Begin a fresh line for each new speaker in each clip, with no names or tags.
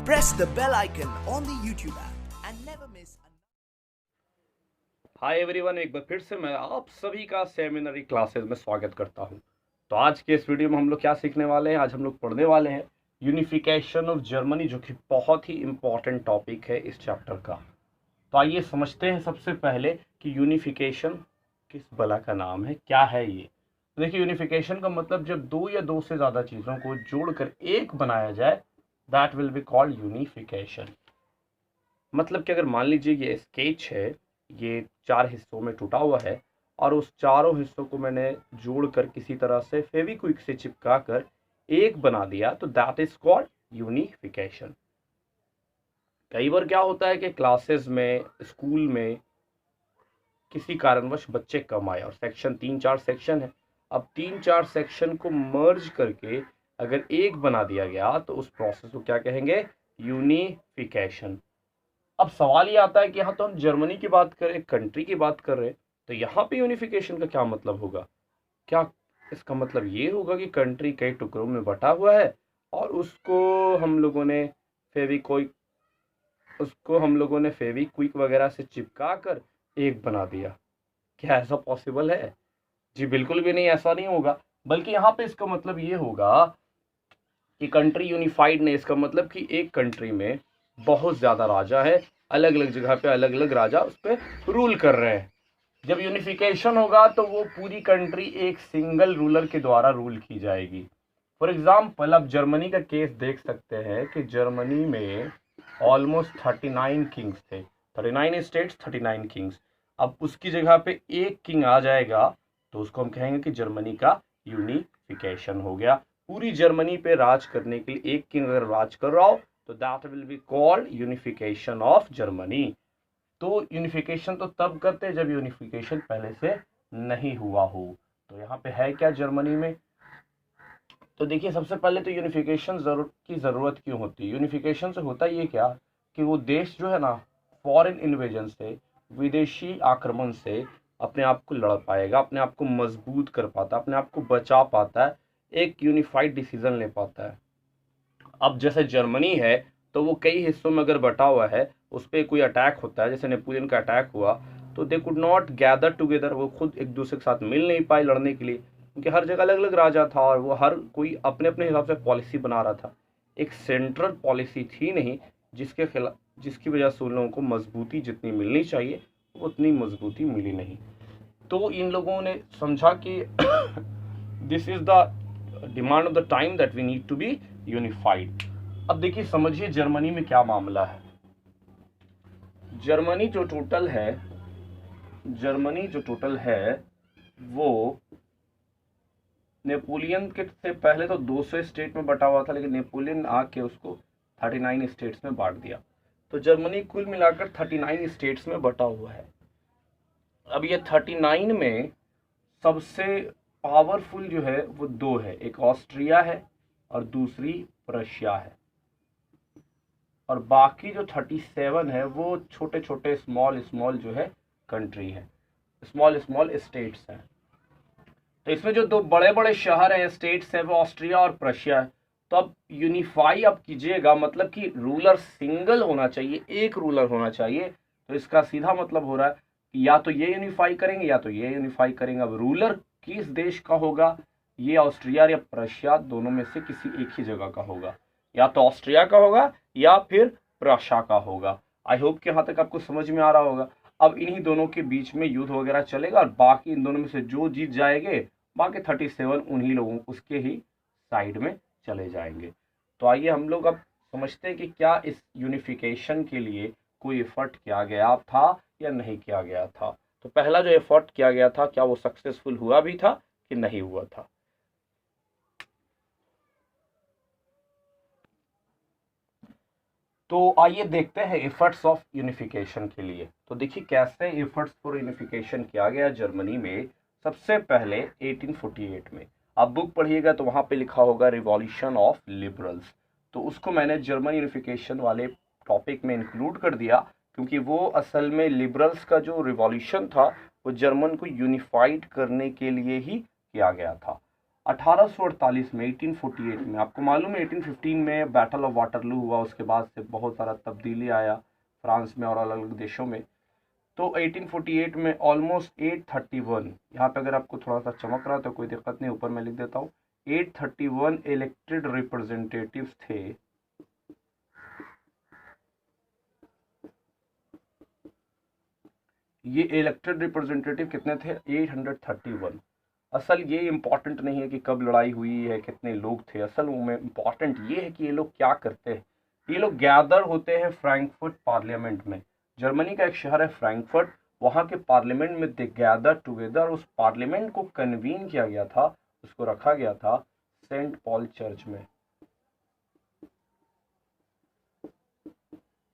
Press the bell icon on the YouTube app and never miss.
Hi everyone, एक बार फिर से मैं आप सभी का सेमिनरी क्लासेस में स्वागत करता हूं। तो आज के इस वीडियो में हम लोग क्या सीखने वाले हैं? आज हम लोग पढ़ने वाले हैं यूनिफिकेशन ऑफ जर्मनी, जो कि बहुत ही इम्पॉर्टेंट टॉपिक है इस चैप्टर का। तो आइए समझते हैं सबसे पहले कि यूनिफिकेशन किस बला का नाम है, क्या है ये। तो देखिए, यूनिफिकेशन का मतलब जब दो या दो से ज़्यादा चीज़ों को जोड़कर एक बनाया जाए, that will be called unification. मतलब कि अगर मान लीजिए ये स्केच है, ये 4 हिस्सों में टूटा हुआ है और उस चारों हिस्सों को मैंने जोड़कर किसी तरह से फेविक्विक से चिपका कर एक बना दिया, तो दैट इज कॉल्ड यूनिफिकेशन। कई बार क्या होता है कि क्लासेस में, स्कूल में किसी कारणवश बच्चे कम आए और सेक्शन 3-4 सेक्शन है। अब 3-4 सेक्शन को मर्ज करके अगर एक बना दिया गया तो उस प्रोसेस को क्या कहेंगे? यूनिफिकेशन। अब सवाल ये आता है कि यहाँ तो हम जर्मनी की बात कर रहे हैं, कंट्री की बात कर रहे हैं, तो यहाँ पे यूनिफिकेशन का क्या मतलब होगा? क्या इसका मतलब ये होगा कि कंट्री कई टुकड़ों में बटा हुआ है और उसको हम लोगों ने फेविक्विक वगैरह से चिपका कर एक बना दिया? क्या ऐसा पॉसिबल है? जी बिल्कुल भी नहीं, ऐसा नहीं होगा। बल्कि यहाँ पे इसका मतलब ये होगा कि कंट्री यूनिफाइड नहीं, इसका मतलब कि एक कंट्री में बहुत ज़्यादा राजा है, अलग अलग जगह पे अलग अलग राजा उस पर रूल कर रहे हैं। जब यूनिफिकेशन होगा तो वो पूरी कंट्री एक सिंगल रूलर के द्वारा रूल की जाएगी। फॉर एग्जाम्पल, आप जर्मनी का केस देख सकते हैं कि जर्मनी में ऑलमोस्ट 39 किंग्स थे, 39 स्टेट्स, 39 किंग्स। अब उसकी जगह पे एक किंग आ जाएगा तो उसको हम कहेंगे कि जर्मनी का यूनिफिकेशन हो गया। पूरी जर्मनी पे राज करने के लिए एक किंग अगर राज कर रहा हो तो that will be called unification of Germany. तो यूनिफिकेशन तो तब करते हैं जब यूनिफिकेशन पहले से नहीं हुआ हो। तो यहाँ पे है क्या जर्मनी में? तो देखिए, सबसे पहले तो यूनिफिकेशन की ज़रूरत क्यों होती है? यूनिफिकेशन से होता ये क्या कि वो देश जो है ना, फॉरेन इन्वेजन से, विदेशी आक्रमण से अपने आप को लड़ पाएगा, अपने आप को मजबूत कर पाता है, अपने आप को बचा पाता है, एक यूनिफाइड डिसीजन ले पाता है। अब जैसे जर्मनी है तो वो कई हिस्सों में अगर बटा हुआ है, उस पर कोई अटैक होता है, जैसे नेपोलियन का अटैक हुआ, तो they could not gather together, वो खुद एक दूसरे के साथ मिल नहीं पाए लड़ने के लिए, क्योंकि हर जगह अलग अलग राजा था और वो हर कोई अपने अपने हिसाब से पॉलिसी बना रहा था। एक सेंट्रल पॉलिसी थी नहीं जिसकी वजह से उन लोगों को मजबूती जितनी मिलनी चाहिए उतनी मजबूती मिली नहीं। तो इन लोगों ने समझा कि this is the demand of the time that we need to be unified. अब देखिए, समझिए जर्मनी में क्या मामला है। जर्मनी जो टोटल है वो नेपोलियन के से पहले तो 200 स्टेट में बटा हुआ था, लेकिन नेपोलियन आके उसको 39 स्टेट्स में बांट दिया। तो जर्मनी कुल मिलाकर 39 स्टेट्स में बटा हुआ है। अब ये 39 में सबसे पावरफुल जो है वो दो है, एक ऑस्ट्रिया है और दूसरी प्रशिया है। और बाकी जो 37 है वो छोटे छोटे स्मॉल स्मॉल जो है कंट्री है, स्मॉल स्मॉल स्टेट्स हैं। तो इसमें जो दो बड़े बड़े शहर हैं, स्टेट्स हैं, वो ऑस्ट्रिया और प्रशिया है। तो अब यूनिफाई आप कीजिएगा, मतलब कि रूलर सिंगल होना चाहिए, एक रूलर होना चाहिए। तो इसका सीधा मतलब हो रहा है कि या तो ये यूनिफाई करेंगे या तो ये यूनिफाई करेंगे। अब रूलर किस देश का होगा? ये ऑस्ट्रिया या प्रशिया दोनों में से किसी एक ही जगह का होगा, या तो ऑस्ट्रिया का होगा या फिर प्रशा का होगा। आई होप कि यहाँ तक आपको समझ में आ रहा होगा। अब इन्हीं दोनों के बीच में युद्ध वगैरह चलेगा और बाकी इन दोनों में से जो जीत जाएंगे, बाकी 37 उन्हीं लोगों उसके ही साइड में चले जाएंगे। तो आइए हम लोग अब समझते हैं कि क्या इस यूनिफिकेशन के लिए कोई एफर्ट किया गया था या नहीं किया गया था। तो पहला जो एफर्ट किया गया था, क्या वो सक्सेसफुल हुआ भी था कि नहीं हुआ था? तो आइए देखते हैं एफर्ट्स ऑफ यूनिफिकेशन के लिए। तो देखिए कैसे एफर्ट्स फॉर यूनिफिकेशन किया गया जर्मनी में। सबसे पहले 1848 में आप बुक पढ़िएगा तो वहां पे लिखा होगा रिवॉल्यूशन ऑफ लिबरल्स। तो उसको मैंने जर्मन यूनिफिकेशन वाले टॉपिक में इंक्लूड कर दिया, क्योंकि वो असल में लिबरल्स का जो रिवॉल्यूशन था वो जर्मन को यूनिफाइड करने के लिए ही किया गया था। 1848 में 1848 में आपको मालूम है 1815 में बैटल ऑफ वाटरलू हुआ, उसके बाद से बहुत सारा तब्दीली आया फ्रांस में और अलग अलग देशों में। तो 1848 में ऑलमोस्ट 831, यहाँ पे अगर आपको थोड़ा सा चमक रहा तो कोई दिक्कत नहीं, ऊपर मैं लिख देता हूँ, 831 इलेक्टेड रिप्रेजेंटेटिव्स थे। ये इलेक्टेड रिप्रेजेंटेटिव कितने थे? 831। असल ये इम्पॉर्टेंट नहीं है कि कब लड़ाई हुई है, कितने लोग थे, असल में इम्पॉर्टेंट ये है कि ये लोग क्या करते हैं। ये लोग गैदर होते हैं फ्रैंकफर्ट पार्लियामेंट में। जर्मनी का एक शहर है फ्रैंकफर्ट, वहाँ के पार्लियामेंट में दे गैदर टुगेदर। उस पार्लियामेंट को कन्वीन किया गया था, उसको रखा गया था सेंट पॉल चर्च में।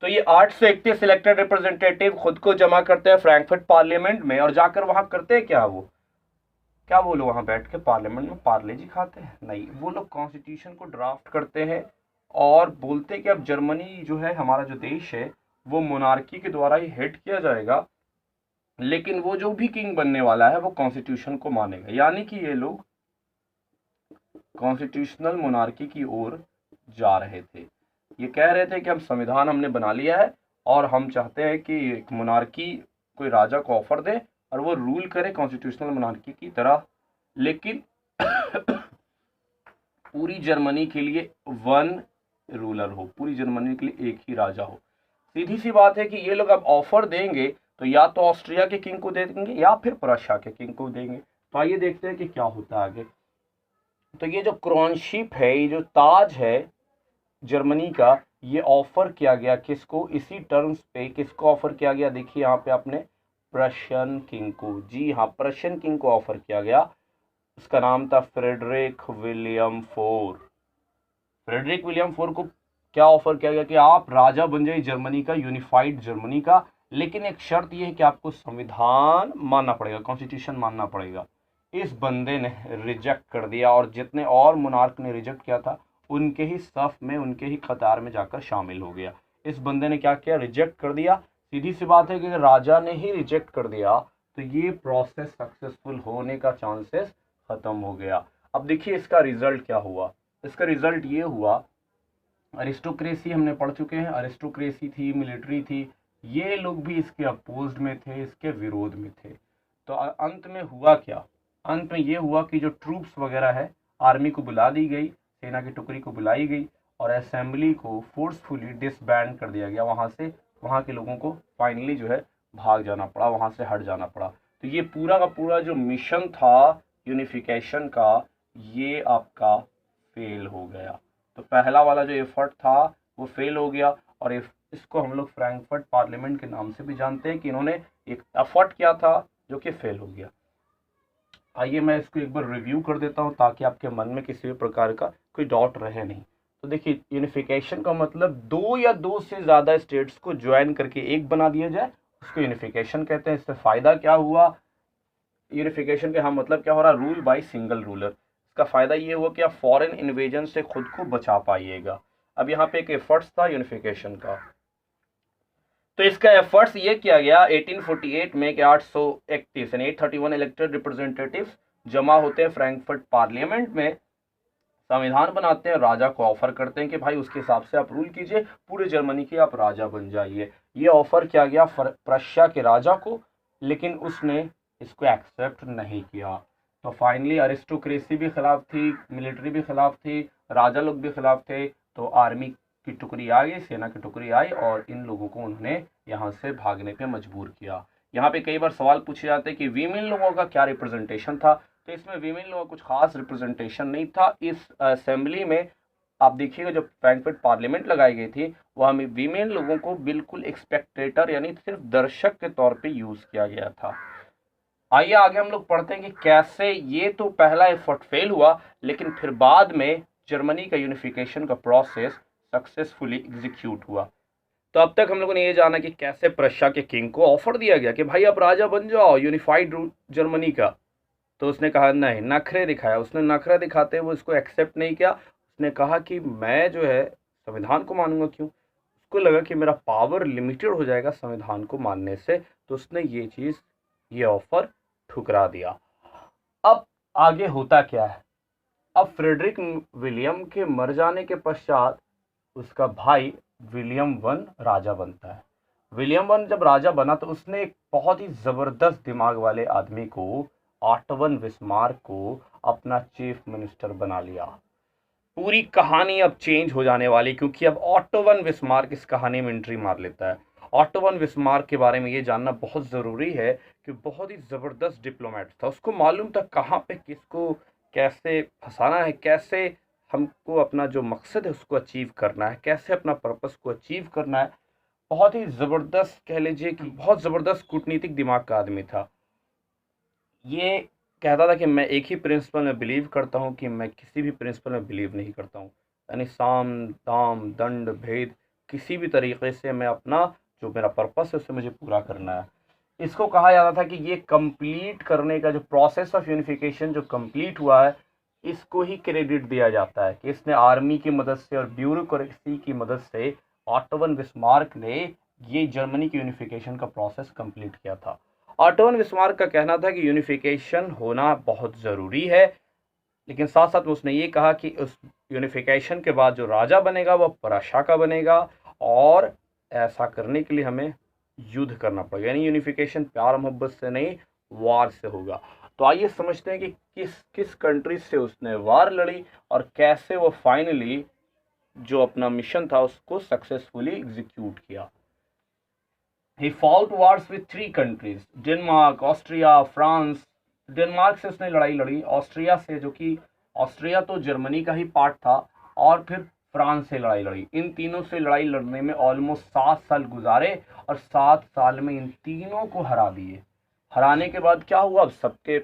तो ये 831 इलेक्टेड रिप्रेजेंटेटिव खुद को जमा करते हैं फ्रैंकफर्ट पार्लियामेंट में, और जाकर वहां करते हैं क्या? वो लोग वहां बैठ के पार्लियामेंट में पार्ले जी खाते हैं? नहीं, वो लोग कॉन्स्टिट्यूशन को ड्राफ्ट करते हैं और बोलते हैं कि अब जर्मनी जो है, हमारा जो देश है, वो मोनार्की के द्वारा ही हेड किया जाएगा, लेकिन वो जो भी किंग बनने वाला है वो कॉन्स्टिट्यूशन को मानेगा। यानी कि ये लोग कॉन्स्टिट्यूशनल मोनार्की की ओर जा रहे थे। ये कह रहे थे कि हम संविधान हमने बना लिया है और हम चाहते हैं कि एक मोनार्की कोई राजा को ऑफर दे और वो रूल करे कॉन्स्टिट्यूशनल मोनार्की की तरह, लेकिन पूरी जर्मनी के लिए वन रूलर हो, पूरी जर्मनी के लिए एक ही राजा हो। सीधी सी बात है कि ये लोग अब ऑफर देंगे तो या तो ऑस्ट्रिया के किंग को दे देंगे या फिर प्रशिया के किंग को देंगे। तो आइए देखते हैं कि क्या होता है आगे। तो ये जो क्राउनशिप है, ये जो ताज है जर्मनी का, ये ऑफर किया गया किसको? इसी टर्म्स पे किसको ऑफर किया गया? देखिए यहाँ पे आपने प्रशियन किंग को, जी हाँ, प्रशियन किंग को ऑफर किया गया। उसका नाम था Frederick William four. Frederick William four को क्या ऑफर किया गया कि आप राजा बन जाइए जर्मनी का, यूनिफाइड जर्मनी का, लेकिन एक शर्त यह है कि आपको संविधान मानना पड़ेगा, कॉन्स्टिट्यूशन मानना पड़ेगा। इस बंदे ने रिजेक्ट कर दिया और जितने और मोनार्क ने रिजेक्ट किया था उनके ही सफ में, उनके ही कतार में जाकर शामिल हो गया। इस बंदे ने क्या किया? रिजेक्ट कर दिया। सीधी सी बात है कि अगर राजा ने ही रिजेक्ट कर दिया तो ये प्रोसेस सक्सेसफुल होने का चांसेस खत्म हो गया। अब देखिए इसका रिजल्ट क्या हुआ। इसका रिजल्ट ये हुआ, अरिस्टोक्रेसी हमने पढ़ चुके हैं, अरिस्टोक्रेसी थी, मिलिट्री थी, ये लोग भी इसके अपोज्ड में थे, इसके विरोध में थे। तो अंत में हुआ क्या? अंत में ये हुआ कि जो ट्रूप्स वगैरह है, आर्मी को बुला दी गई, सेना की टुकड़ी को बुलाई गई और असेंबली को फोर्सफुली डिसबैंड कर दिया गया। वहाँ से, वहाँ के लोगों को फाइनली जो है भाग जाना पड़ा, वहाँ से हट जाना पड़ा। तो ये पूरा का पूरा जो मिशन था यूनिफिकेशन का, ये आपका फेल हो गया। तो पहला वाला जो एफर्ट था वो फेल हो गया, और इसको हम लोग फ्रैंकफर्ट पार्लियामेंट के नाम से भी जानते हैं कि इन्होंने एक एफर्ट किया था जो कि फेल हो गया। आइए मैं इसको एक बार रिव्यू कर देता हूं ताकि आपके मन में किसी भी प्रकार का कोई डाउट रहे नहीं। तो देखिए, यूनिफिकेशन का मतलब दो या दो से ज़्यादा स्टेट्स को ज्वाइन करके एक बना दिया जाए, उसको यूनिफिकेशन कहते हैं। इससे फ़ायदा क्या हुआ? यूनिफिकेशन के हम मतलब क्या हो रहा? Rule by single ruler. इसका फ़ायदा ये हुआ कि आप फॉरेन इन्वेजन से खुद को बचा पाइएगा। अब यहाँ पे एक एफर्ट्स था यूनिफिकेशन का, तो इसका एफर्ट्स ये किया गया 1848 में कि 831 यानी 831 इलेक्टेड रिप्रेजेंटेटिव्स जमा होते हैं फ्रैंकफर्ट पार्लियामेंट में, संविधान बनाते हैं, राजा को ऑफर करते हैं कि भाई उसके हिसाब से आप रूल कीजिए, पूरे जर्मनी के आप राजा बन जाइए। ये ऑफर किया गया प्रशिया के राजा को, लेकिन उसने इसको एक्सेप्ट नहीं किया। तो फाइनली अरिस्टोक्रेसी भी खिलाफ थी, मिलिट्री भी खिलाफ थी, राजा लोग भी खिलाफ थे। तो आर्मी की टुकड़ी आ गई, सेना की टुकड़ी आई और इन लोगों को उन्होंने यहाँ से भागने पे मजबूर किया। यहाँ पे कई बार सवाल पूछे जाते हैं कि वीमेन लोगों का क्या रिप्रेजेंटेशन था। तो इसमें वीमेन लोगों का कुछ खास रिप्रेजेंटेशन नहीं था। इस असेंबली में आप देखिएगा जब फ्रैंकफर्ट पार्लियामेंट लगाई गई थी, वहाँ में वीमेन लोगों को बिल्कुल एक स्पेक्टेटर यानी सिर्फ दर्शक के तौर पे यूज़ किया गया था। आइए आगे हम लोग पढ़ते हैं कि कैसे ये तो पहला एफर्ट फेल हुआ, लेकिन फिर बाद में जर्मनी का यूनिफिकेशन का प्रोसेस सक्सेसफुली एग्जीक्यूट हुआ। तो अब तक हम लोगों ने ये जाना कि कैसे प्रशिया के किंग को ऑफर दिया गया कि भाई आप राजा बन जाओ यूनिफाइड जर्मनी का। तो उसने कहा नहीं, नखरे दिखाया। उसने नखरा दिखाते हुए उसको एक्सेप्ट नहीं किया। उसने कहा कि मैं जो है संविधान को मानूंगा। क्यों? उसको लगा कि मेरा पावर लिमिटेड हो जाएगा संविधान को मानने से, तो उसने ये चीज़, ये ऑफर ठुकरा दिया। अब आगे होता क्या है? अब फ्रेडरिक विलियम के मर जाने के पश्चात उसका भाई विलियम वन राजा बनता है। विलियम वन जब राजा बना तो उसने एक बहुत ही ज़बरदस्त दिमाग वाले आदमी को, ऑटोवन बिस्मार्क को, अपना चीफ मिनिस्टर बना लिया। पूरी कहानी अब चेंज हो जाने वाली, क्योंकि अब ऑटोवन बिस्मार्क इस कहानी में एंट्री मार लेता है। ऑटोवन बिस्मार्क के बारे में ये जानना बहुत ज़रूरी है कि बहुत ही ज़बरदस्त डिप्लोमेट था। उसको मालूम था कहाँ पे किसको कैसे फंसाना है, कैसे हमको अपना जो मकसद है उसको अचीव करना है, कैसे अपना पर्पस को अचीव करना है। बहुत ही ज़बरदस्त, कह लीजिए कि बहुत ज़बरदस्त कूटनीतिक दिमाग का आदमी था। ये कहता था कि मैं एक ही प्रिंसिपल में बिलीव करता हूँ, कि मैं किसी भी प्रिंसिपल में बिलीव नहीं करता हूँ। यानी साम दाम दंड भेद किसी भी तरीके से मैं अपना जो मेरा पर्पस है उसे मुझे पूरा करना है। इसको कहा जाता था कि ये कंप्लीट करने का जो प्रोसेस ऑफ यूनिफिकेशन जो कंप्लीट हुआ है, इसको ही क्रेडिट दिया जाता है कि इसने आर्मी की मदद से और ब्यूरोक्रेसी की मदद से ऑटोवन बिस्मार्क ने ये जर्मनी की यूनिफिकेशन का प्रोसेस कंप्लीट किया था। ऑटोवन बिस्मार्क का कहना था कि यूनिफिकेशन होना बहुत ज़रूरी है, लेकिन साथ साथ उसने ये कहा कि उस यूनिफिकेशन के बाद जो राजा बनेगा वह प्रशा का बनेगा, और ऐसा करने के लिए हमें युद्ध करना पड़ेगा। यानी यूनिफिकेशन प्यार मोहब्बत से नहीं, वार से होगा। तो आइए समझते हैं कि किस किस कंट्री से उसने वार लड़ी और कैसे वो फाइनली जो अपना मिशन था उसको सक्सेसफुली एग्जीक्यूट किया। He fought wars with 3 countries, Denmark, Austria, France. Denmark से उसने लड़ाई लड़ी, ऑस्ट्रिया से, जो कि ऑस्ट्रिया तो जर्मनी का ही पार्ट था, और फिर फ्रांस से लड़ाई लड़ी। इन तीनों से लड़ाई लड़ने में ऑलमोस्ट 7 साल गुजारे, और 7 साल में इन तीनों को हरा दिए। हराने के बाद क्या हुआ, अब सबके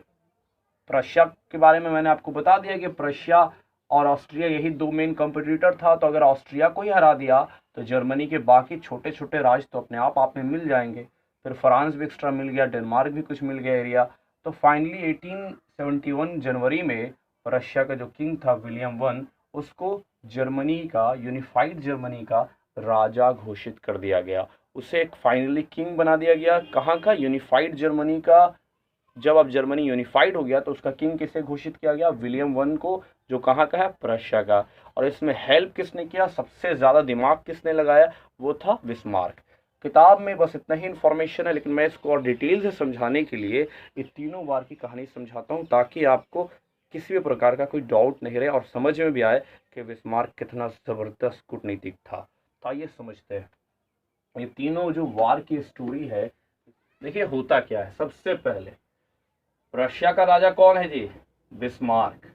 प्रशिया के बारे में मैंने आपको बता दिया कि प्रशिया और ऑस्ट्रिया यही 2 मेन कॉम्पिटिटर था। तो अगर ऑस्ट्रिया को ही हरा दिया तो जर्मनी के बाकी छोटे छोटे राज्य तो अपने आप में मिल जाएंगे। फिर फ्रांस भी एक्स्ट्रा मिल गया, डेनमार्क भी कुछ मिल गया एरिया। तो फाइनली 1871 जनवरी में रशिया का जो किंग था विलियम वन, उसको जर्मनी का, यूनिफाइड जर्मनी का राजा घोषित कर दिया गया। उसे एक फाइनली किंग बना दिया गया। कहाँ का, यूनिफाइड जर्मनी का। जब अब जर्मनी यूनिफाइड हो गया तो उसका किंग किसे घोषित किया गया, विलियम वन को, जो कहाँ का है, प्रशिया का। और इसमें हेल्प किसने किया, सबसे ज़्यादा दिमाग किसने लगाया, वो था बिस्मार्क। किताब में बस इतना ही इन्फॉर्मेशन है, लेकिन मैं इसको और डिटेल से समझाने के लिए ये तीनों वार की कहानी समझाता हूँ, ताकि आपको किसी भी प्रकार का कोई डाउट नहीं रहे और समझ में भी आए कि बिस्मार्क कितना ज़बरदस्त कूटनीतिक था। तो आइए समझते हैं ये तीनों जो वार की स्टोरी है। देखिए होता क्या है, सबसे पहले रशिया का राजा कौन है जी, बिस्मार्क।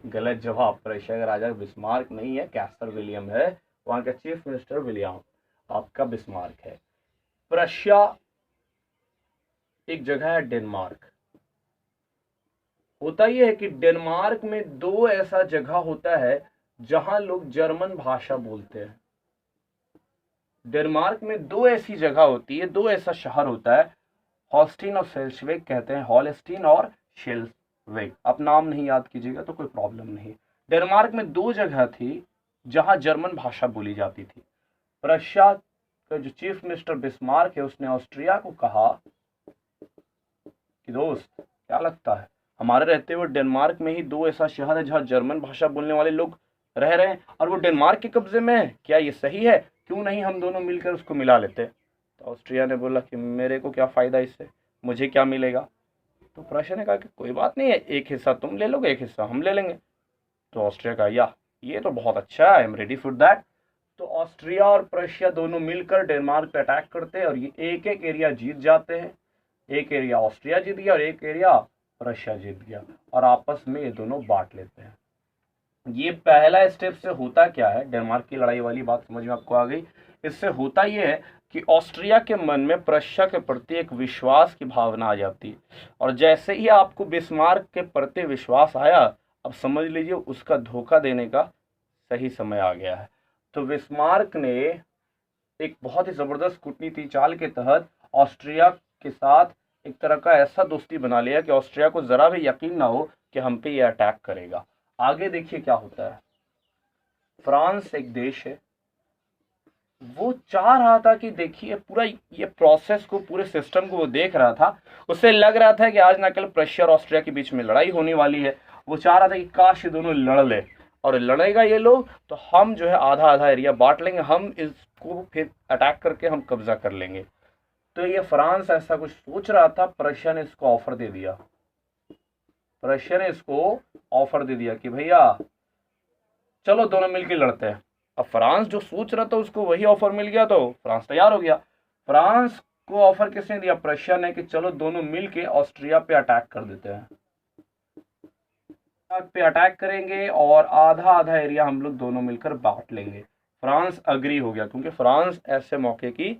गलत जवाब, रशिया का राजा बिस्मार्क नहीं है, कैसर विलियम है। वहां का चीफ मिनिस्टर विलियम आपका बिस्मार्क है। प्रशिया एक जगह है डेनमार्क। होता यह है कि डेनमार्क में 2 ऐसा जगह होता है जहां लोग जर्मन भाषा बोलते हैं। डेनमार्क में 2 ऐसी जगह होती है, 2 ऐसा शहर होता है, हॉल्स्टीन और शेल्सविक कहते हैं, हॉलस्टीन और शेल्सविक। अब नाम नहीं याद कीजिएगा तो कोई प्रॉब्लम नहीं। डेनमार्क में 2 जगह थी जहां जर्मन भाषा बोली जाती थी। प्रशिया का जो चीफ मिनिस्टर बिस्मार्क है, उसने ऑस्ट्रिया को कहा कि दोस्त क्या लगता है, हमारे रहते हुए डेनमार्क में ही 2 ऐसा शहर है जहां जर्मन भाषा बोलने वाले लोग रह रहे हैं, और वो डेनमार्क के कब्जे में है, क्या ये सही है, क्यों नहीं हम दोनों मिलकर उसको मिला लेते। तो ऑस्ट्रिया ने बोला कि मेरे को क्या फ़ायदा इससे, मुझे क्या मिलेगा। तो प्रशिया ने कहा कि कोई बात नहीं है, एक हिस्सा तुम ले लोगे, एक हिस्सा हम ले लेंगे। तो ऑस्ट्रिया का या ये तो बहुत अच्छा है, I am ready for that. तो ऑस्ट्रिया और प्रशिया दोनों मिलकर डेनमार्क पे अटैक करते हैं, और ये एक एक एरिया जीत जाते हैं। एक एरिया ऑस्ट्रिया जीत गया और एक एरिया रशिया जीत गया, और आपस में ये दोनों बांट लेते हैं। ये पहला स्टेप से होता क्या है, डेनमार्क की लड़ाई वाली बात समझ में आपको आ गई। इससे होता ये है कि ऑस्ट्रिया के मन में प्रशिया के प्रति एक विश्वास की भावना आ जाती है, और जैसे ही आपको बिस्मार्क के प्रति विश्वास आया, अब समझ लीजिए उसका धोखा देने का सही समय आ गया है। तो बिस्मार्क ने एक बहुत ही ज़बरदस्त कूटनीति चाल के तहत ऑस्ट्रिया के साथ एक तरह का ऐसा दोस्ती बना लिया कि ऑस्ट्रिया को ज़रा भी यकीन ना हो कि हम पे ये अटैक करेगा। आगे देखिए क्या होता है। फ्रांस एक देश है, वो चाह रहा था कि देखिए पूरा ये प्रोसेस को, पूरे सिस्टम को वो देख रहा था। उसे लग रहा था कि आज ना कल प्रशिया और ऑस्ट्रिया के बीच में लड़ाई होने वाली है, वो चाह रहा था कि काश ये दोनों लड़ ले, और लड़ेगा ये लोग तो हम जो है आधा आधा एरिया बांट लेंगे, हम इसको फिर अटैक करके हम कब्जा कर लेंगे। तो ये फ्रांस ऐसा कुछ सोच रहा था, प्रशिया ने इसको ऑफर दे दिया। प्रशिया ने इसको ऑफर दे दिया कि भैया चलो दोनों मिलकर लड़ते हैं। अब फ्रांस जो सोच रहा था उसको वही ऑफर मिल गया तो फ्रांस तैयार हो गया। फ्रांस को ऑफर किसने दिया? प्रशिया ने, कि चलो दोनों मिलके ऑस्ट्रिया पे अटैक कर देते हैं, पे अटैक करेंगे और आधा आधा एरिया हम लोग दोनों मिलकर बांट लेंगे। फ्रांस अग्री हो गया क्योंकि फ्रांस ऐसे मौके की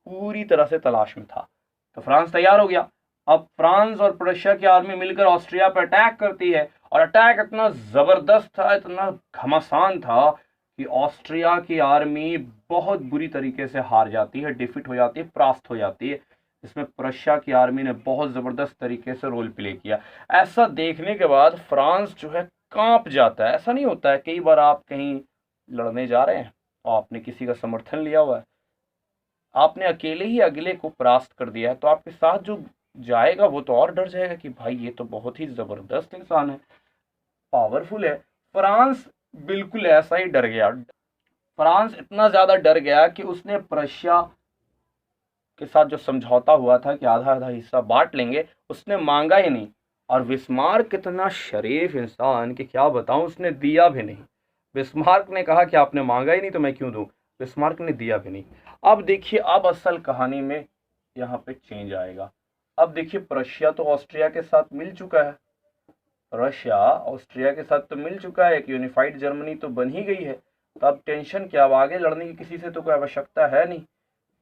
पूरी तरह से तलाश में था। तो फ्रांस तैयार हो गया। अब फ्रांस और प्रशिया की आर्मी मिलकर ऑस्ट्रिया पर अटैक करती है, और अटैक इतना जबरदस्त था, इतना घमासान था कि ऑस्ट्रिया की आर्मी बहुत बुरी तरीके से हार जाती है, डिफीट हो जाती है, परास्त हो जाती है। इसमें प्रशिया की आर्मी ने बहुत जबरदस्त तरीके से रोल प्ले किया। ऐसा देखने के बाद फ्रांस जो है कांप जाता है। ऐसा नहीं होता है, कई बार आप कहीं लड़ने जा रहे हैं और आपने किसी का समर्थन लिया हुआ है, आपने अकेले ही अगले को परास्त कर दिया है, तो आपके साथ जो जाएगा वो तो और डर जाएगा कि भाई ये तो बहुत ही जबरदस्त इंसान है, पावरफुल है। फ्रांस बिल्कुल ऐसा ही डर गया। फ्रांस इतना ज्यादा डर गया कि उसने प्रशिया के साथ जो समझौता हुआ था कि आधा आधा हिस्सा बांट लेंगे, उसने मांगा ही नहीं। और बिस्मार्क कितना शरीफ इंसान कि क्या बताऊं, उसने दिया भी नहीं। बिस्मार्क ने कहा कि आपने मांगा ही नहीं तो मैं क्यों दूं। बिस्मार्क ने दिया भी नहीं। अब देखिए, अब असल कहानी में यहाँ पे चेंज आएगा। अब देखिए, प्रशिया तो ऑस्ट्रिया के साथ मिल चुका है, रशिया ऑस्ट्रिया के साथ तो मिल चुका है, एक यूनिफाइड जर्मनी तो बन ही गई है। तो अब टेंशन क्या, अब आगे लड़ने की किसी से तो कोई आवश्यकता है नहीं।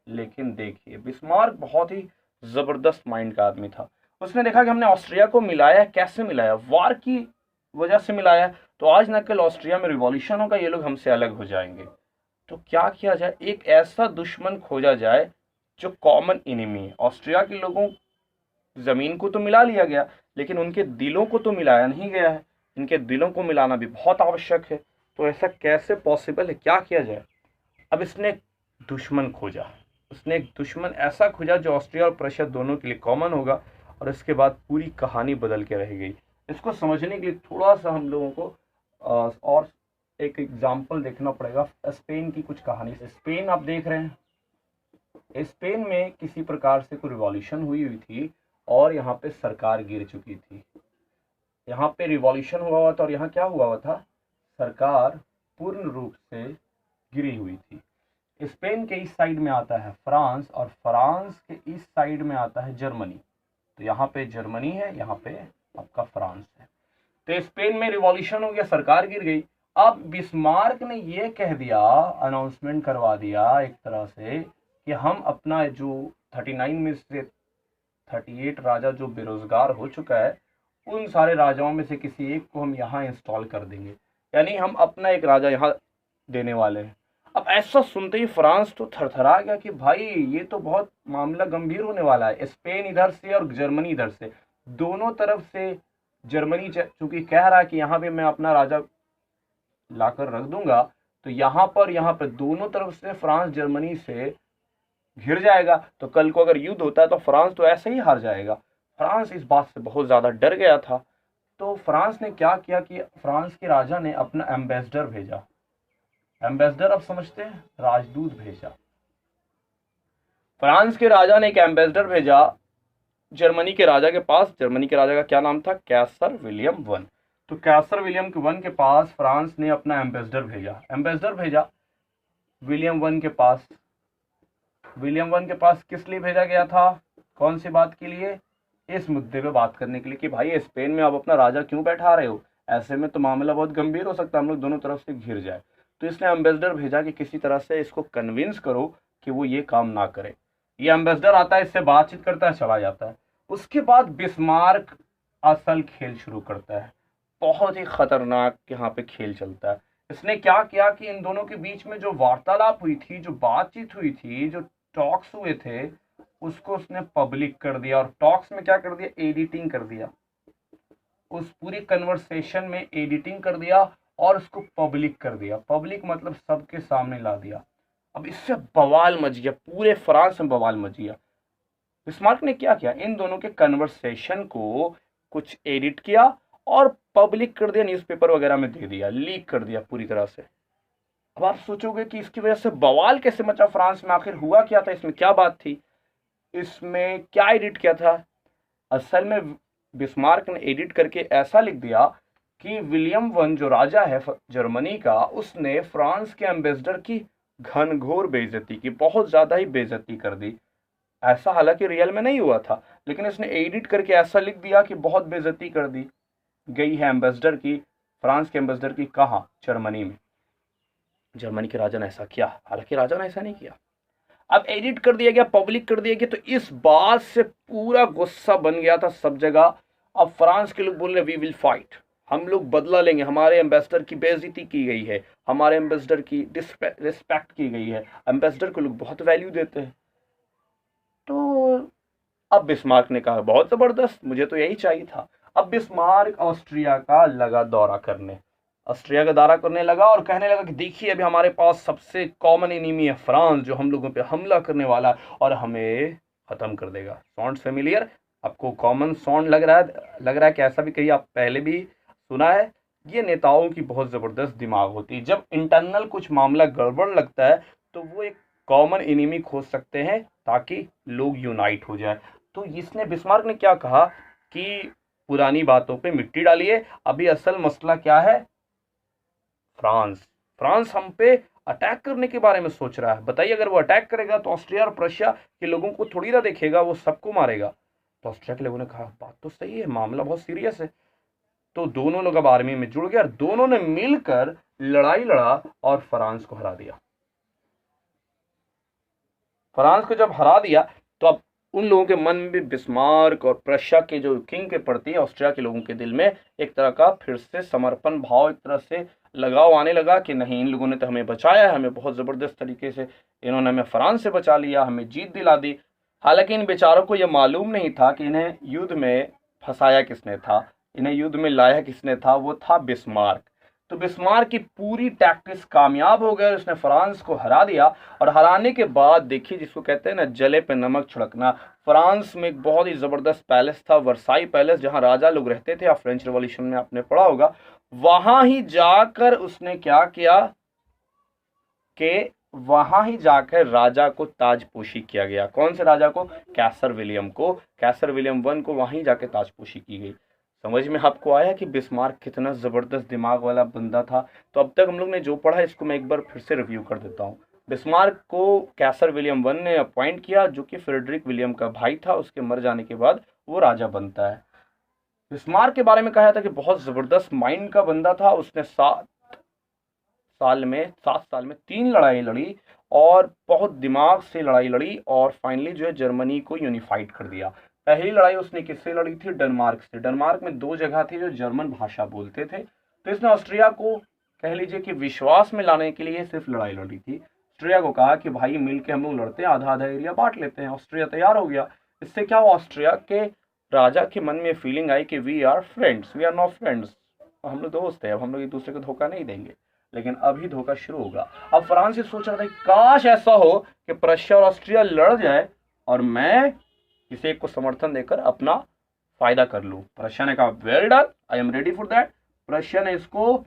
लेकिन देखिए, बिस्मार्क बहुत ही जबरदस्त माइंड का आदमी था। उसने देखा कि हमने ऑस्ट्रिया को मिलाया, कैसे मिलाया? वार की वजह से मिलाया, तो आज न कल ऑस्ट्रिया में रिवॉल्यूशन होगा, ये लोग हमसे अलग हो जाएंगे। तो क्या किया जाए? एक ऐसा दुश्मन खोजा जाए जो कॉमन इनिमी है। ऑस्ट्रिया के लोगों जमीन को तो मिला लिया गया, लेकिन उनके दिलों को तो मिलाया नहीं गया है। इनके दिलों को मिलाना भी बहुत आवश्यक है। तो ऐसा कैसे पॉसिबल है, क्या किया जाए? अब इसने एक दुश्मन खोजा। उसने एक दुश्मन ऐसा खोजा जो ऑस्ट्रिया और प्रशिया दोनों के लिए कॉमन होगा, और इसके बाद पूरी कहानी बदल के रह गई। इसको समझने के लिए थोड़ा सा हम लोगों को और एक एग्जाम्पल देखना पड़ेगा स्पेन की कुछ कहानी से। स्पेन आप देख रहे हैं, स्पेन में किसी प्रकार से कोई रिवॉल्यूशन हुई थी और यहाँ पे सरकार गिर चुकी थी। यहाँ पे रिवॉल्यूशन हुआ हुआ था और यहाँ क्या हुआ हुआ था, सरकार पूर्ण रूप से गिरी हुई थी। स्पेन के इस साइड में आता है फ्रांस, और फ्रांस के इस साइड में आता है जर्मनी। तो यहाँ पे जर्मनी है, यहाँ पे आपका फ्रांस है। तो स्पेन में रिवॉल्यूशन हो गया, सरकार गिर गई। अब बिस्मार्क ने ये कह दिया, अनाउंसमेंट करवा दिया एक तरह से, कि हम अपना जो 39 में से 38 राजा जो बेरोजगार हो चुका है, उन सारे राजाओं में से किसी एक को हम यहाँ इंस्टॉल कर देंगे, यानी हम अपना एक राजा यहाँ देने वाले हैं। अब ऐसा सुनते ही फ्रांस तो थरथरा गया कि भाई ये तो बहुत मामला गंभीर होने वाला है। स्पेन इधर से और जर्मनी इधर से, दोनों तरफ से जर्मनी चूंकि कह रहा है कि यहाँ पे मैं अपना राजा लाकर रख दूंगा, तो यहाँ पर दोनों तरफ से फ्रांस जर्मनी से घिर जाएगा। तो कल को अगर युद्ध होता है तो फ्रांस तो ऐसे ही हार जाएगा। फ्रांस इस बात से बहुत ज्यादा डर गया था। तो फ्रांस ने क्या किया कि फ्रांस के राजा ने अपना एम्बेसडर भेजा। एम्बेसडर आप समझते हैं, राजदूत भेजा। फ्रांस के राजा ने एक एम्बेसडर भेजा जर्मनी के राजा के पास। जर्मनी के राजा का क्या नाम था? कैसर विलियम वन। तो कैसर विलियम वन के पास फ्रांस ने अपना एम्बेसडर भेजा विलियम वन के पास। विलियम वन के पास किस लिए भेजा गया था? कौन सी बात के लिए? इस मुद्दे पे बात करने के लिए कि भाई स्पेन में आप अपना राजा क्यों बैठा रहे हो, ऐसे में तो मामला बहुत गंभीर हो सकता है, हम लोग दोनों तरफ से घिर जाए। तो इसने एम्बेसडर भेजा कि किसी तरह से इसको कन्विंस करो कि वो ये काम ना करे। ये एम्बेसडर आता है, इससे बातचीत करता है, चला जाता है। उसके बाद बिस्मार्क असल खेल शुरू करता है। बहुत ही खतरनाक यहाँ पे खेल चलता है। इसने क्या किया कि इन दोनों के बीच में जो वार्तालाप हुई थी, जो बातचीत हुई थी, जो टॉक्स हुए थे, उसको उसने पब्लिक कर दिया। और टॉक्स में क्या कर दिया? एडिटिंग कर दिया। उस पूरी कन्वर्सेशन में एडिटिंग कर दिया और उसको पब्लिक कर दिया। पब्लिक मतलब सबके सामने ला दिया। अब इससे बवाल मच गया, पूरे फ्रांस में बवाल मच गया। बिस्मार्क ने क्या किया? इन दोनों के कन्वर्सेशन को कुछ एडिट किया और पब्लिक कर दिया, न्यूज़पेपर वगैरह में दे दिया, लीक कर दिया पूरी तरह से। अब आप सोचोगे कि इसकी वजह से बवाल कैसे मचा फ्रांस में, आखिर हुआ क्या था, इसमें क्या बात थी, इसमें क्या एडिट किया था। असल में बिस्मार्क ने एडिट करके ऐसा लिख दिया कि विलियम वन जो राजा है जर्मनी का, उसने फ्रांस के एम्बेसडर की घनघोर बेइज्जती की, बहुत ज्यादा ही बेइज्जती कर दी। ऐसा हालांकि रियल में नहीं हुआ था, लेकिन इसने एडिट करके ऐसा लिख दिया कि बहुत बेइज्जती कर दी गई है एम्बेसडर की, फ्रांस के एम्बेसडर की। कहाँ? जर्मनी में। जर्मनी के राजा ने ऐसा किया, हालांकि राजा ने ऐसा नहीं किया। अब एडिट कर दिया गया, पब्लिक कर दिया गया, तो इस बात से पूरा गुस्सा बन गया था सब जगह। अब फ्रांस के लोग बोल रहे वी विल फाइट, हम लोग बदला लेंगे, हमारे एम्बेसडर की बेइज्जती की गई है, हमारे एम्बेसडर की रिस्पेक्ट की गई है, एम्बेसडर को लोग बहुत वैल्यू देते हैं। तो अब बिस्मार्क ने कहा बहुत जबरदस्त, मुझे तो यही चाहिए था। अब बिस्मार्क ऑस्ट्रिया का लगा दौरा करने, ऑस्ट्रिया का दौरा करने लगा और कहने लगा कि देखिए अभी हमारे पास सबसे कॉमन एनिमी है फ्रांस, जो हम लोगों पे हमला करने वाला है और हमें खत्म कर देगा। Sound familiar? आपको कॉमन साउंड लग रहा है कि ऐसा भी कहीं आप पहले भी सुना है। ये नेताओं की बहुत ज़बरदस्त दिमाग होती है, जब इंटरनल कुछ मामला गड़बड़ लगता है तो वो एक कॉमन एनिमी खोज सकते हैं ताकि लोग यूनाइट हो जाए। तो इसने बिस्मार्क ने क्या कहा कि पुरानी बातों पे मिट्टी डालिए, अभी असल मसला क्या है, फ्रांस। फ्रांस हम पे अटैक करने के बारे में सोच रहा है। बताइए अगर वो अटैक करेगा तो ऑस्ट्रिया और प्रशिया के लोगों को थोड़ी ना देखेगा, वो सबको मारेगा। तो ऑस्ट्रिया के लोगों ने कहा बात तो सही है, मामला बहुत सीरियस है। तो दोनों लोग अब आर्मी में जुड़ गए और दोनों ने मिलकर लड़ाई लड़ा और फ्रांस को हरा दिया। फ्रांस को जब हरा दिया तो अब उन लोगों के मन में भी बिस्मार्क और प्रशिया के जो किंग के प्रति ऑस्ट्रिया के लोगों के दिल में एक तरह का फिर से समर्पण भाव, एक तरह से लगाव आने लगा कि नहीं, इन लोगों ने तो हमें बचाया है, हमें बहुत ज़बरदस्त तरीके से इन्होंने हमें फ्रांस से बचा लिया, हमें जीत दिला दी। हालांकि इन बेचारों को यह मालूम नहीं था कि इन्हें युद्ध में फंसाया किसने था, इन्हें युद्ध में लाया किसने था, वो था बिस्मार्क। तो बिस्मार्क की पूरी टैक्टिक्स कामयाब हो गए, उसने फ्रांस को हरा दिया। और हराने के बाद देखिए, जिसको कहते हैं ना जले पे नमक छिड़कना, फ्रांस में एक बहुत ही ज़बरदस्त पैलेस था, वर्साई पैलेस, जहां राजा लोग रहते थे। आप फ्रेंच रिवॉल्यूशन में आपने पढ़ा होगा। वहां ही जाकर उसने क्या किया कि वहां ही जाकर राजा को ताजपोशी किया गया। कौन से राजा को? कैसर विलियम को, कैसर विलियम वन को वहीं जाके ताजपोशी की गई। समझ में आपको आया कि बिस्मार्क कितना ज़बरदस्त दिमाग वाला बंदा था। तो अब तक हम लोग ने जो पढ़ा है इसको मैं एक बार फिर से रिव्यू कर देता हूँ। बिस्मार्क को कैसर विलियम वन ने अपॉइंट किया, जो कि फ्रेडरिक विलियम का भाई था। उसके मर जाने के बाद वो राजा बनता है। बिस्मार्क के बारे में कहा था कि बहुत ज़बरदस्त माइंड का बंदा था। उसने 7 साल में 3 लड़ाई लड़ी और बहुत दिमाग से लड़ाई लड़ी और फाइनली जो है जर्मनी को यूनिफाइड कर दिया। पहली लड़ाई उसने किससे लड़ी थी? डेनमार्क से। डेनमार्क में 2 जगह थी जो जर्मन भाषा बोलते थे। तो इसने ऑस्ट्रिया को कह लीजिए कि विश्वास में लाने के लिए सिर्फ लड़ाई लड़ी थी। ऑस्ट्रिया को कहा कि भाई मिलके हम लोग लड़ते हैं, आधा आधा एरिया बांट लेते हैं। ऑस्ट्रिया तैयार हो गया। इससे क्या हुआ, ऑस्ट्रिया के राजा के मन में फीलिंग आई कि we are friends, we are not friends, हम लोग दोस्त हैं, अब हम लोग एक दूसरे को धोखा नहीं देंगे। लेकिन अभी धोखा शुरू होगा। अब फ्रांस ये सोच रहा था काश ऐसा हो कि प्रशिया और ऑस्ट्रिया लड़ जाए और मैं किसी एक को समर्थन देकर अपना फायदा कर लूं। प्रशिया ने कहा well done, I am ready for that. Prussia ने इसको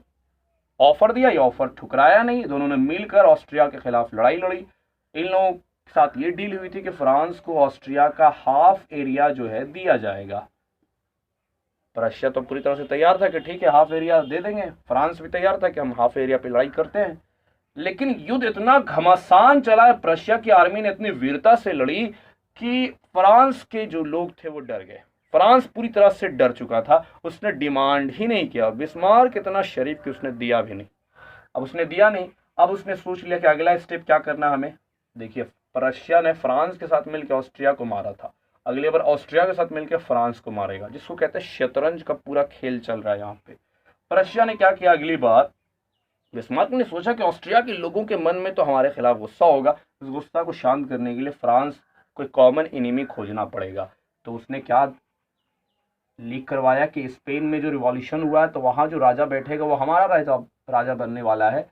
ऑफर दिया, ये ऑफर ठुकराया नहीं। दोनों ने मिलकर ऑस्ट्रिया के खिलाफ लड़ाई लड़ी। इन लोगों के साथ ये डील हुई थी कि फ्रांस को ऑस्ट्रिया का हाफ एरिया जो है दिया जाएगा। रशिया तो पूरी तरह से तैयार था कि ठीक है हाफ एरिया दे देंगे। फ्रांस भी तैयार था कि हम हाफ एरिया पे लड़ाई करते हैं। लेकिन युद्ध इतना घमासान चला, रशिया की आर्मी ने इतनी वीरता से लड़ी कि फ्रांस के जो लोग थे वो डर गए। फ्रांस पूरी तरह से डर चुका था। उसने डिमांड ही नहीं किया। बिस्मार्क इतना शरीफ कि उसने दिया भी नहीं। अब उसने दिया नहीं, अब उसने सोच लिया कि अगला स्टेप क्या करना हमें। देखिए, रशिया ने फ्रांस के साथ मिलकर ऑस्ट्रिया को मारा था, अगली बार ऑस्ट्रिया के साथ मिलकर फ्रांस को मारेगा, जिसको कहते हैं शतरंज का पूरा खेल चल रहा है यहाँ पे। रशिया ने क्या किया अगली बार, बिस्मार्क ने सोचा कि ऑस्ट्रिया के लोगों के मन में तो हमारे खिलाफ गुस्सा होगा, उस गुस्सा को शांत करने के लिए फ्रांस कोई कॉमन एनिमी खोजना पड़ेगा। तो उसने क्या लीक करवाया कि स्पेन में जो रिवॉल्यूशन हुआ है तो वहाँ जो राजा बैठेगा वो हमारा राजा बनने वाला है।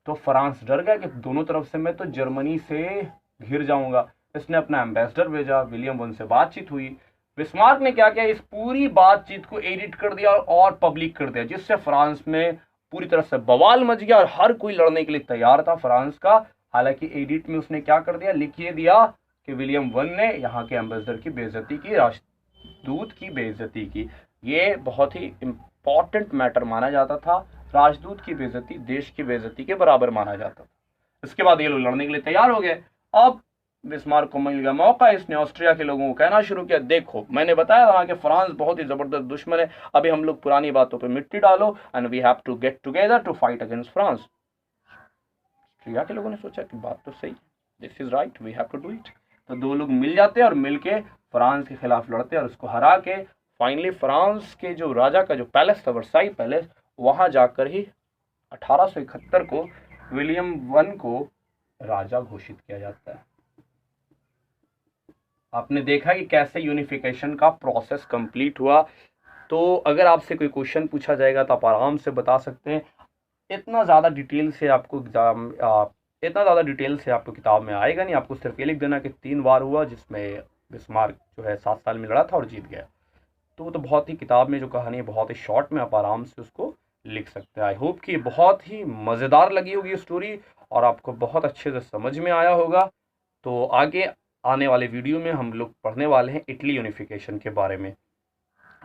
तो फ्रांस डर गया कि दोनों तरफ से मैं तो जर्मनी से घिर जाऊंगा। इसने अपना एम्बेसडर भेजा, विलियम वन से बातचीत हुई। बिस्मार्क ने क्या किया, इस पूरी बातचीत को एडिट कर दिया और पब्लिक कर दिया, जिससे फ्रांस में पूरी तरह से बवाल मच गया और हर कोई लड़ने के लिए तैयार था फ्रांस का। हालांकि एडिट में उसने क्या कर दिया, लिखिए दिया कि विलियम वन ने यहाँ के एम्बेसडर की बेइज्जती की, राजदूत की बेइज्जती की। ये बहुत ही इंपॉर्टेंट मैटर माना जाता था। राजदूत की बेइज्जती देश की बेइज्जती के बराबर माना जाता था। इसके बाद ये लोग लड़ने के लिए तैयार हो गए। अब बिस्मार्क को मिल गया मौका, इसने ऑस्ट्रिया के लोगों को कहना शुरू किया, देखो मैंने बताया था कि फ्रांस बहुत ही जबरदस्त दुश्मन है, अभी हम लोग पुरानी बातों पे मिट्टी डालो and we have to get together to fight against France. Austria के लोगों ने सोचा कि बात तो सही, this is right, we have to do it. तो दो लोग मिल जाते हैं और मिलके फ्रांस के खिलाफ लड़ते हैं और उसको हरा के फाइनली फ्रांस के जो राजा का जो पैलेस था, वर्साई पैलेस, वहां जाकर ही 1871 को विलियम वन को राजा घोषित किया जाता है। आपने देखा कि कैसे यूनिफिकेशन का प्रोसेस कंप्लीट हुआ। तो अगर आपसे कोई क्वेश्चन पूछा जाएगा तो आप आराम से बता सकते हैं। इतना ज़्यादा डिटेल से आपको किताब में आएगा नहीं। आपको सिर्फ ये लिख देना कि 3 वार हुआ जिसमें बिस्मार्क जो है 7 साल में लड़ा था और जीत गया। तो वो तो बहुत ही, किताब में जो कहानी है बहुत ही शॉर्ट में आप आराम से उसको लिख सकते हैं। आई होप कि बहुत ही मज़ेदार लगी होगी स्टोरी और आपको बहुत अच्छे से समझ में आया होगा। तो आगे आने वाले वीडियो में हम लोग पढ़ने वाले हैं इटली यूनिफिकेशन के बारे में।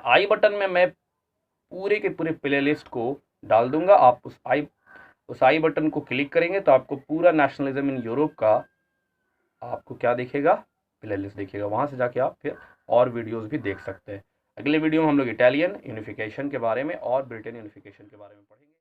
आई बटन में मैं पूरे के पूरे प्ले लिस्ट को डाल दूंगा। आप उस आई बटन को क्लिक करेंगे तो आपको पूरा नेशनलिज्म इन यूरोप का आपको क्या दिखेगा, प्ले लिस्ट दिखेगा। वहाँ से जाके आप फिर और वीडियोज़ भी देख सकते हैं। अगले वीडियो में हम लोग इटालियन यूनिफिकेशन के बारे में और ब्रिटेन यूनिफिकेशन के बारे में पढ़ेंगे।